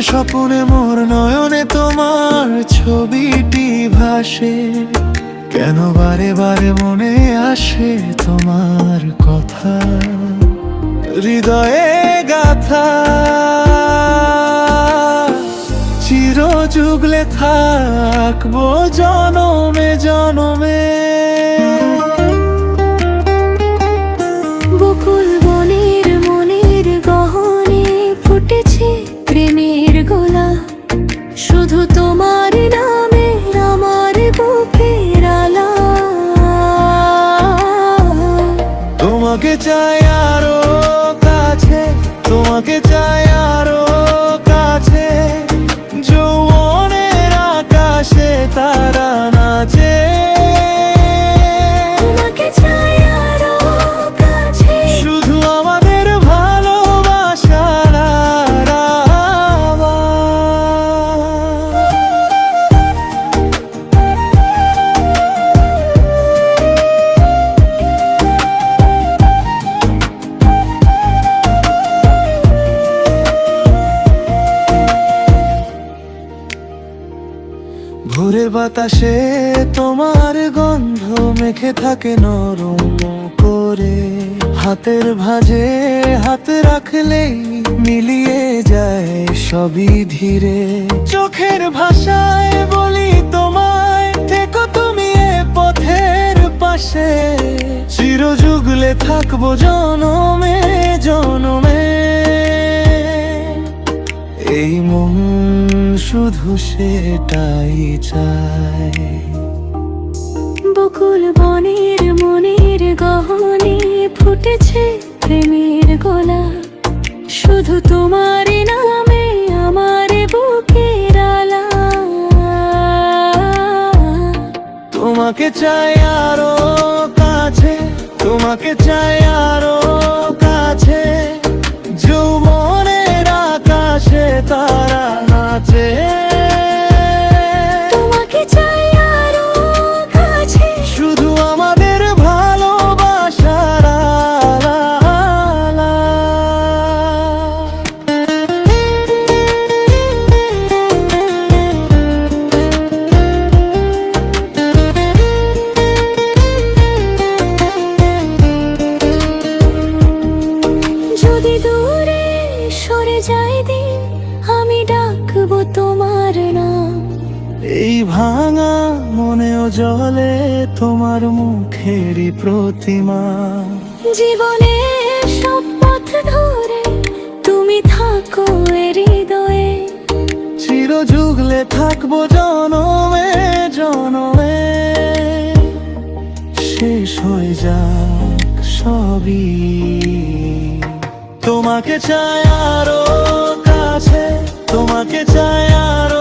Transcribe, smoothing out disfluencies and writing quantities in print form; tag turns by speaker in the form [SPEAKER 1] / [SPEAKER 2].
[SPEAKER 1] স্বপ্নে মোর নয়নে তোমার ছবিটি ভাসে, কেন বারে বারে মনে আসে তোমার কথা, হৃদয়ে গাথা চির যুগলে থাকবো জনমে জনমে।
[SPEAKER 2] বকুল বনের মনের গহনে ফুটেছে প্রেমের গোলা, শুধু তোমার নামে আমার বুকের আলা।
[SPEAKER 1] তোমাকে চাই আরো কাছে, তোমাকে চাই আরো কাছে, যৌবনের আকাশে তারা নাচে।
[SPEAKER 2] তোমাকে চাই আরো কাছে,
[SPEAKER 1] শুধু আমাদের ভালোবাসার ভোরের বাতাসে তোমার গন্ধ মেখে থাকে নরম করে, হাতের ভাঁজে হাত রাখলেই মিলিয়ে যায় সবই ধীরে। চোখের ভাষায় বলি তোমায়, থেকো তুমি এ পথের পাশে, চিরযুগলে থাকবো জনমে জনমে। এই মন শুধু সেটাই চায়।
[SPEAKER 2] বকুল বনের মনের গহনে ফুটেছে প্রেমের গোলা, শুধু তোমার নামে আমার বুকের আলা।
[SPEAKER 1] তোমাকে চাই আরো কাছে, তোমাকে চাই আরো কাছে, যৌবনের আকাশে তারা নাচে।
[SPEAKER 2] তোমাকে চাই আরো কাছে,
[SPEAKER 1] শুধু আমাদের ভালোবাসার আলা।
[SPEAKER 2] যদি দূরে সরে যাই দিন, আমি ডাকবো তোমার নাম।
[SPEAKER 1] এই ভাঙা মনেও জলে তোমার মুখেরই প্রতিমা।
[SPEAKER 2] জীবনে সব পথ ধরে তুমি থাকো এ হৃদয়ে,
[SPEAKER 1] চিরযুগলে থাকবো জনমে জনমে। শেষ হয়ে যাক সবই, তোমাকে চাই আরো কাছে, তোমাকে চাই আরো